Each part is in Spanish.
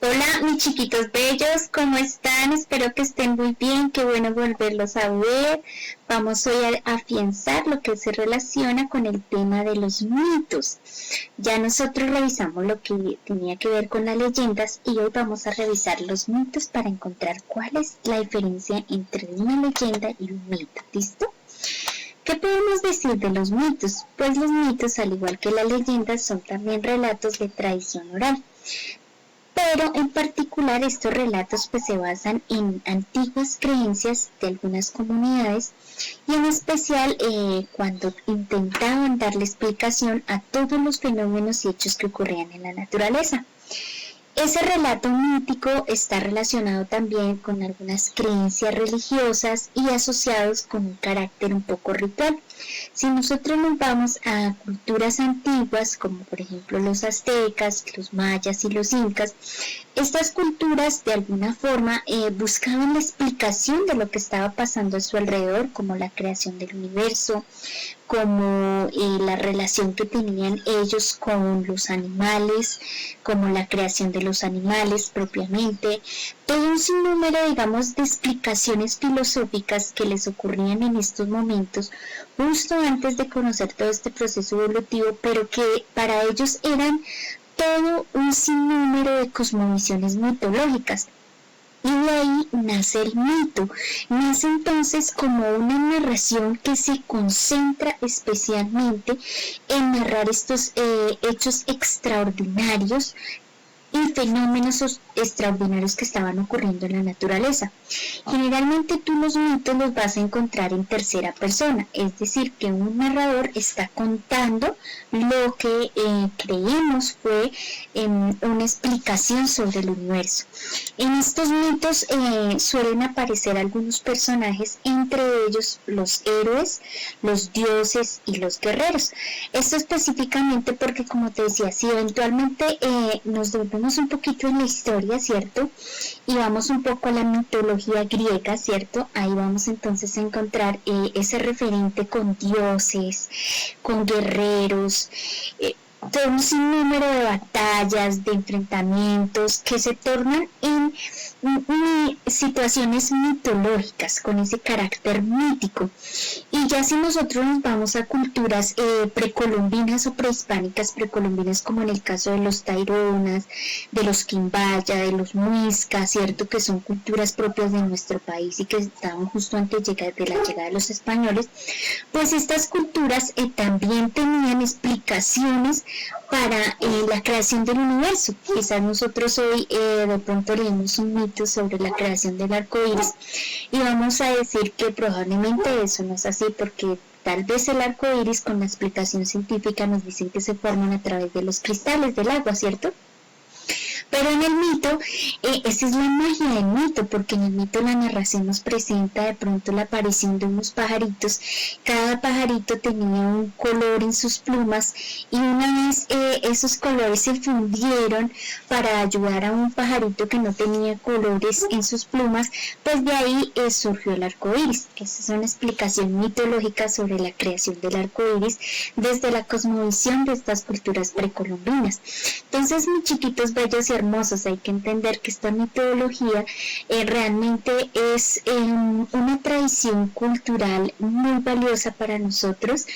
Hola, mis chiquitos bellos, ¿cómo están? Espero que estén muy bien, qué bueno volverlos a ver. Vamos hoy a afianzar lo que se relaciona con el tema de los mitos. Ya nosotros revisamos lo que tenía que ver con las leyendas y hoy vamos a revisar los mitos para encontrar cuál es la diferencia entre una leyenda y un mito. ¿Listo? ¿Qué podemos decir de los mitos? Pues los mitos, al igual que las leyendas, son también relatos de tradición oral. Pero en particular estos relatos pues se basan en antiguas creencias de algunas comunidades y en especial cuando intentaban darle explicación a todos los fenómenos y hechos que ocurrían en la naturaleza. Ese relato mítico está relacionado también con algunas creencias religiosas y asociados con un carácter un poco ritual. Si nosotros nos vamos a culturas antiguas, como por ejemplo los aztecas, los mayas y los incas, estas culturas de alguna forma buscaban la explicación de lo que estaba pasando a su alrededor, como la creación del universo, como la relación que tenían ellos con los animales, como la creación de los animales propiamente, todo un sinnúmero, digamos, de explicaciones filosóficas que les ocurrían en estos momentos, justo antes de conocer todo este proceso evolutivo, pero que para ellos eran todo un sinnúmero de cosmovisiones mitológicas. Y de ahí nace el mito. Nace entonces como una narración que se concentra especialmente en narrar estos hechos extraordinarios y fenómenos extraordinarios que estaban ocurriendo en la naturaleza. Generalmente tú los mitos los vas a encontrar en tercera persona, es decir, que un narrador está contando lo que creemos fue una explicación sobre el universo. En estos mitos suelen aparecer algunos personajes, entre ellos los héroes, los dioses y los guerreros. Esto específicamente porque, como te decía, si eventualmente nos volvemos un poquito en la historia, ¿cierto? Y vamos un poco a la mitología griega, ¿cierto? Ahí vamos entonces a encontrar ese referente con dioses, con guerreros, todo un sinnúmero de batallas, de enfrentamientos que se tornan en situaciones mitológicas con ese carácter mítico. Y ya si nosotros nos vamos a culturas precolombinas o prehispánicas, precolombinas como en el caso de los taironas, de los quimbaya, de los muiscas, ¿cierto? Que son culturas propias de nuestro país y que estaban justo antes de la llegada de los españoles, pues estas culturas también tenían explicaciones para la creación del universo. Quizás nosotros hoy de pronto leemos un mito sobre la creación del arco iris y vamos a decir que probablemente eso no es así, porque tal vez el arco iris con la explicación científica nos dicen que se forman a través de los cristales del agua, ¿cierto? Pero en el mito, esa es la magia del mito, porque en el mito la narración nos presenta de pronto la aparición de unos pajaritos. Cada pajarito tenía un color en sus plumas y una vez esos colores se fundieron para ayudar a un pajarito que no tenía colores en sus plumas, pues de ahí surgió el arco iris. Esa es una explicación mitológica sobre la creación del arco iris desde la cosmovisión de estas culturas precolombinas. Entonces, mis chiquitos bellos y hermosos, hay que entender que esta mitología realmente es una tradición cultural muy valiosa para nosotros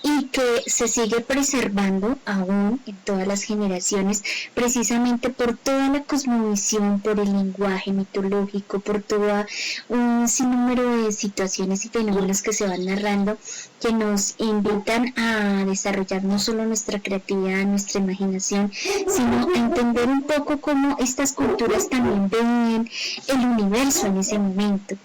y que se sigue preservando aún en todas las generaciones, precisamente por toda la cosmovisión, por el lenguaje mitológico, por todo un sinnúmero de situaciones y fenómenos que se van narrando, que nos invitan a desarrollar no solo nuestra creatividad, nuestra imaginación, sino a entender un poco cómo estas culturas también veían el universo en ese momento.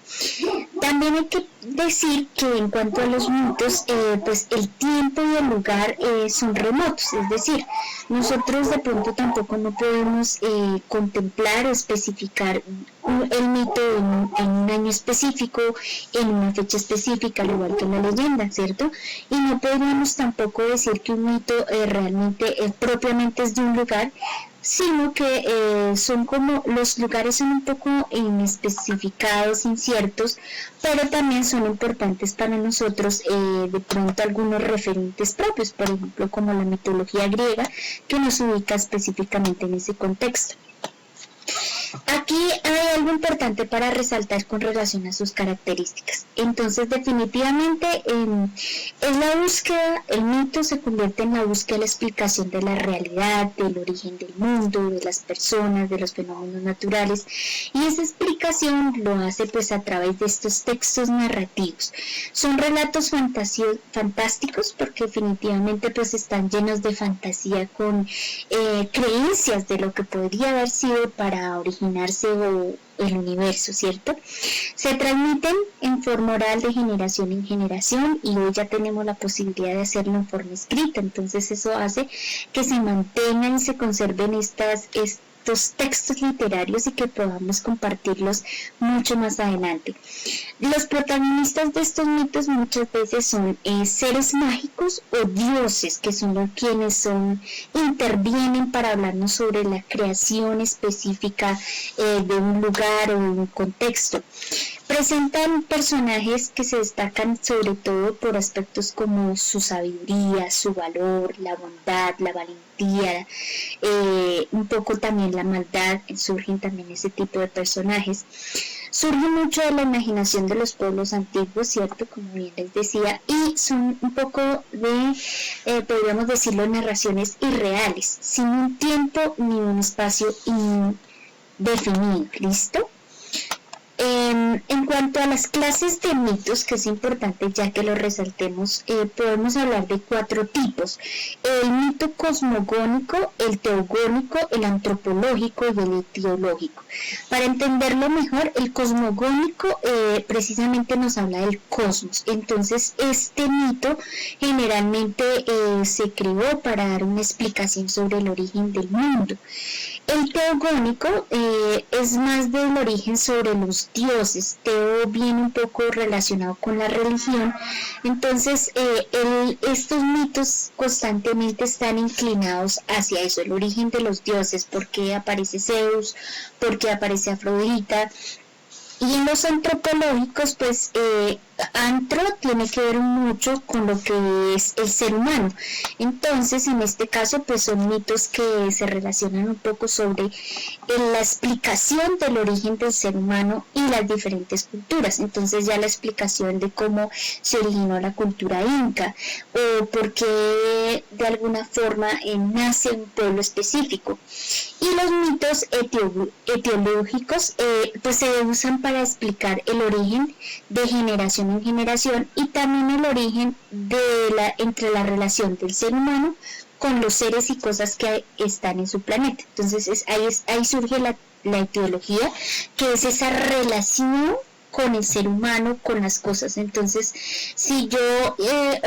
También hay que decir que en cuanto a los mitos, pues el tiempo y el lugar son remotos, es decir, nosotros de pronto tampoco no podemos contemplar o especificar el mito en un año específico, en una fecha específica, al igual que la leyenda, ¿cierto? Y no podríamos tampoco decir que un mito realmente propiamente es de un lugar, sino que son como los lugares son un poco inespecificados, inciertos, pero también son importantes para nosotros de pronto algunos referentes propios, por ejemplo como la mitología griega, que nos ubica específicamente en ese contexto. Aquí hay algo importante para resaltar con relación a sus características. Entonces, definitivamente, es la búsqueda, el mito se convierte en la búsqueda de la explicación de la realidad, del origen del mundo, de las personas, de los fenómenos naturales, y esa explicación lo hace pues a través de estos textos narrativos. Son relatos fantásticos porque definitivamente pues están llenos de fantasía con creencias de lo que podría haber sido para originarse el universo, ¿cierto? Se transmiten en forma oral de generación en generación y hoy ya tenemos la posibilidad de hacerlo en forma escrita, entonces eso hace que se mantengan y se conserven estos textos literarios y que podamos compartirlos mucho más adelante. Los protagonistas de estos mitos muchas veces son seres mágicos o dioses, que son los quienes intervienen para hablarnos sobre la creación específica de un lugar o de un contexto. Presentan personajes que se destacan sobre todo por aspectos como su sabiduría, su valor, la bondad, la valentía, un poco también la maldad, surgen también ese tipo de personajes. Surge mucho de la imaginación de los pueblos antiguos, ¿cierto? Como bien les decía, y son un poco de, podríamos decirlo, narraciones irreales, sin un tiempo ni un espacio indefinido, ¿listo? En cuanto a las clases de mitos, que es importante ya que lo resaltemos, podemos hablar de 4 tipos: el mito cosmogónico, el teogónico, el antropológico y el etiológico. Para entenderlo mejor, el cosmogónico precisamente nos habla del cosmos. Entonces este mito generalmente se creó para dar una explicación sobre el origen del mundo. El teogónico es más del origen sobre los dioses. Teo viene un poco relacionado con la religión. Entonces estos mitos constantemente están inclinados hacia eso, el origen de los dioses, por qué aparece Zeus, por qué aparece Afrodita. Y en los antropológicos, pues antro tiene que ver mucho con lo que es el ser humano. Entonces, en este caso, pues son mitos que se relacionan un poco sobre la explicación del origen del ser humano y las diferentes culturas. Entonces, ya la explicación de cómo se originó la cultura inca o por qué de alguna forma nace un pueblo específico. Y los mitos etiológicos pues se usan para explicar el origen de generación en generación y también el origen entre la relación del ser humano con los seres y cosas que están en su planeta. Entonces ahí surge la etiología, que es esa relación con el ser humano, con las cosas. Entonces, si yo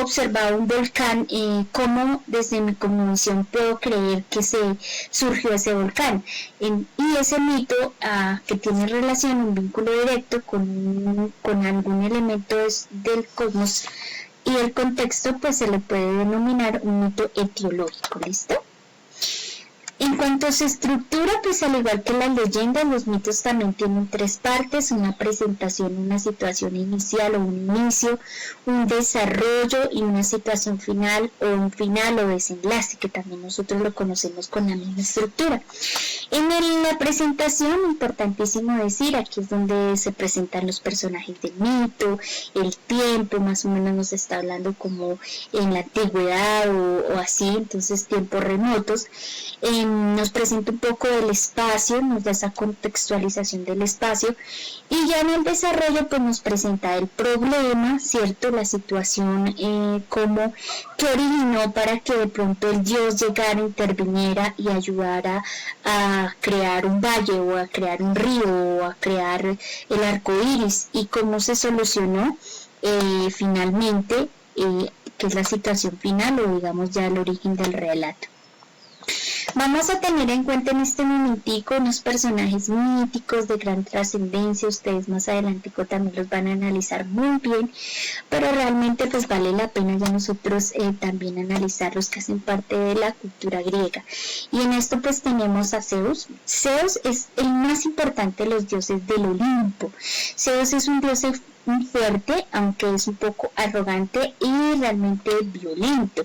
observaba un volcán, ¿cómo desde mi cosmovisión puedo creer que se surgió ese volcán? Y ese mito que tiene relación, un vínculo directo con algún elemento del cosmos y el contexto, pues se le puede denominar un mito etiológico, ¿listo? En cuanto a su estructura, pues al igual que las leyendas, los mitos también tienen 3 partes: una presentación, una situación inicial o un inicio, un desarrollo y una situación final o un final o desenlace, que también nosotros lo conocemos con la misma estructura. En la presentación, importantísimo decir, aquí es donde se presentan los personajes del mito, el tiempo, más o menos nos está hablando como en la antigüedad o así, entonces tiempos remotos. Nos presenta un poco del espacio, nos da esa contextualización del espacio, y ya en el desarrollo pues nos presenta el problema, ¿cierto? La situación, como que originó para que de pronto el dios llegara, interviniera y ayudara a crear un valle o a crear un río o a crear el arco iris, y cómo se solucionó finalmente, que es la situación final o digamos ya el origen del relato. Vamos a tener en cuenta en este momentico unos personajes míticos de gran trascendencia. Ustedes más adelantico también los van a analizar muy bien, pero realmente pues vale la pena ya nosotros también analizar los que hacen parte de la cultura griega. Y en esto pues tenemos a Zeus. Zeus es el más importante de los dioses del Olimpo. Zeus es un dios fuerte, aunque es un poco arrogante y realmente violento.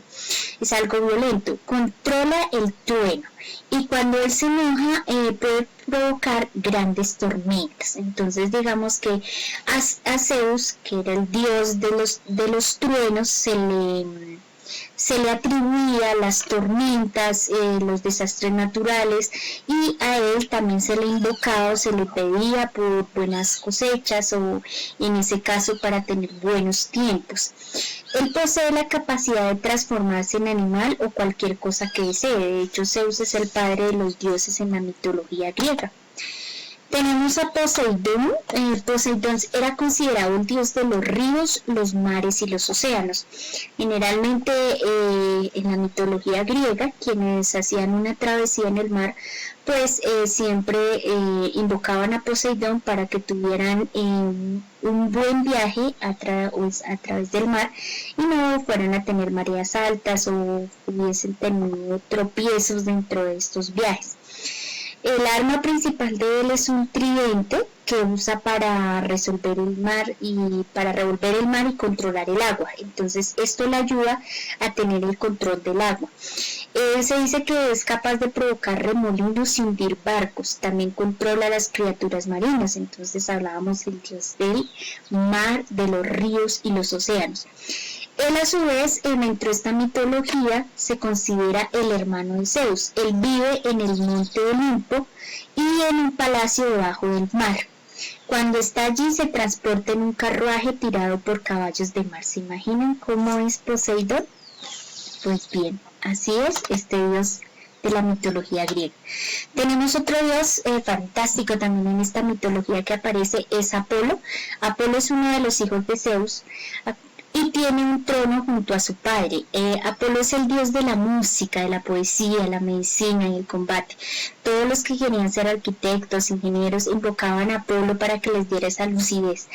es algo violento, controla el trueno y cuando él se enoja puede provocar grandes tormentas. Entonces digamos que a Zeus, que era el dios de los truenos, se le atribuía las tormentas, los desastres naturales, y a él también se le invocaba o se le pedía por buenas cosechas o en ese caso para tener buenos tiempos. Él posee la capacidad de transformarse en animal o cualquier cosa que desee. De hecho, Zeus es el padre de los dioses en la mitología griega. Tenemos a Poseidón. Poseidón era considerado el dios de los ríos, los mares y los océanos. Generalmente en la mitología griega, quienes hacían una travesía en el mar, pues siempre invocaban a Poseidón para que tuvieran un buen viaje a través del mar y no fueran a tener mareas altas o hubiesen tenido tropiezos dentro de estos viajes. El arma principal de él es un tridente que usa para resolver el mar y para revolver el mar y controlar el agua. Entonces esto le ayuda a tener el control del agua. Se dice que es capaz de provocar remolinos y hundir barcos. También controla las criaturas marinas. Entonces hablábamos del dios del mar, de los ríos y los océanos. Él a su vez, dentro de esta mitología, se considera el hermano de Zeus. Él vive en el monte Olimpo y en un palacio debajo del mar. Cuando está allí se transporta en un carruaje tirado por caballos de mar. ¿Se imaginan cómo es Poseidón? Pues bien, así es este dios de la mitología griega. Tenemos otro dios fantástico también en esta mitología que aparece, es Apolo. Apolo es uno de los hijos de Zeus y tiene un trono junto a su padre. Apolo es el dios de la música, de la poesía, la medicina y el combate. Todos los que querían ser arquitectos, ingenieros, invocaban a Apolo para que les diera esa lucidez.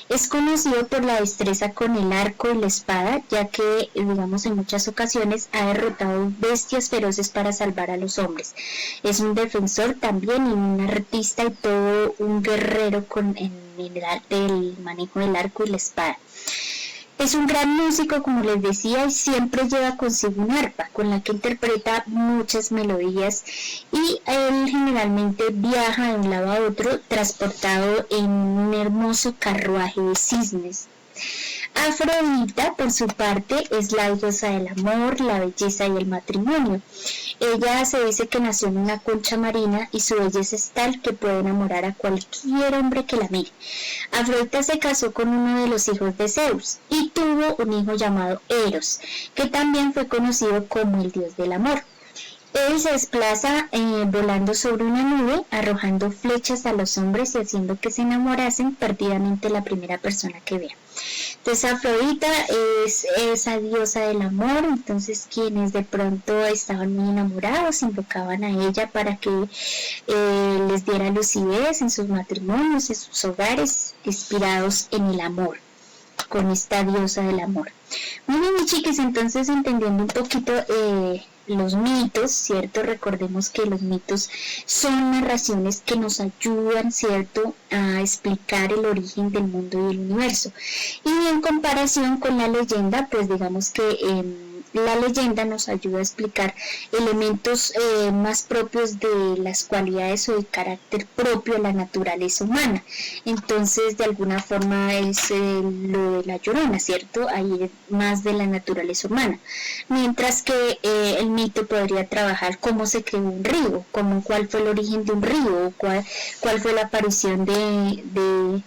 Es conocido por la destreza con el arco y la espada, ya que, digamos, en muchas ocasiones ha derrotado bestias feroces para salvar a los hombres. Es un defensor también y un artista y todo un guerrero en el arte del manejo del arco y la espada. Es un gran músico, como les decía, y siempre lleva consigo un arpa, con la que interpreta muchas melodías, y él generalmente viaja de un lado a otro, transportado en un hermoso carruaje de cisnes. Afrodita, por su parte, es la diosa del amor, la belleza y el matrimonio. Ella se dice que nació en una concha marina y su belleza es tal que puede enamorar a cualquier hombre que la mire. Afrodita se casó con uno de los hijos de Zeus y tuvo un hijo llamado Eros, que también fue conocido como el dios del amor. Él se desplaza volando sobre una nube, arrojando flechas a los hombres y haciendo que se enamorasen perdidamente la primera persona que vea. Entonces Afrodita es esa diosa del amor, entonces quienes de pronto estaban muy enamorados invocaban a ella para que les diera lucidez en sus matrimonios, en sus hogares, inspirados en el amor, con esta diosa del amor. Muy bien, mis chiquis, entonces entendiendo un poquito los mitos, ¿cierto? Recordemos que los mitos son narraciones que nos ayudan, ¿cierto?, a explicar el origen del mundo y el universo. Y en comparación con la leyenda, pues digamos que la leyenda nos ayuda a explicar elementos más propios de las cualidades o del carácter propio de la naturaleza humana. Entonces, de alguna forma es lo de la Llorona, ¿cierto? Ahí es más de la naturaleza humana. Mientras que el mito podría trabajar cómo se creó un río, cuál fue el origen de un río, o cuál fue la aparición de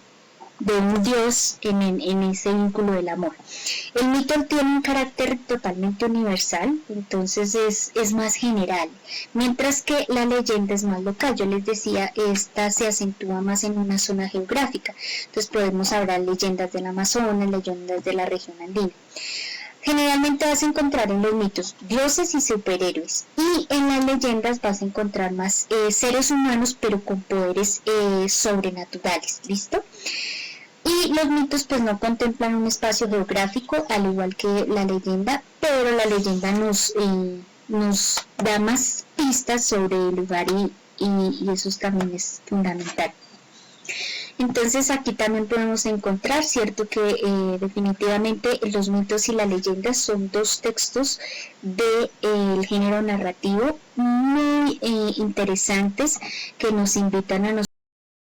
un dios en ese vínculo del amor. El mito tiene un carácter totalmente universal, entonces es más general, mientras que la leyenda es más local. Yo les decía, esta se acentúa más en una zona geográfica, entonces podemos hablar leyendas del Amazonas, leyendas de la región andina. Generalmente vas a encontrar en los mitos dioses y superhéroes, y en las leyendas vas a encontrar más seres humanos pero con poderes sobrenaturales, ¿listo? Y los mitos pues no contemplan un espacio geográfico al igual que la leyenda, pero la leyenda nos da más pistas sobre el lugar y eso también es fundamental. Entonces aquí también podemos encontrar, cierto, que definitivamente los mitos y las leyendas son dos textos del género narrativo muy interesantes que nos invitan a nosotros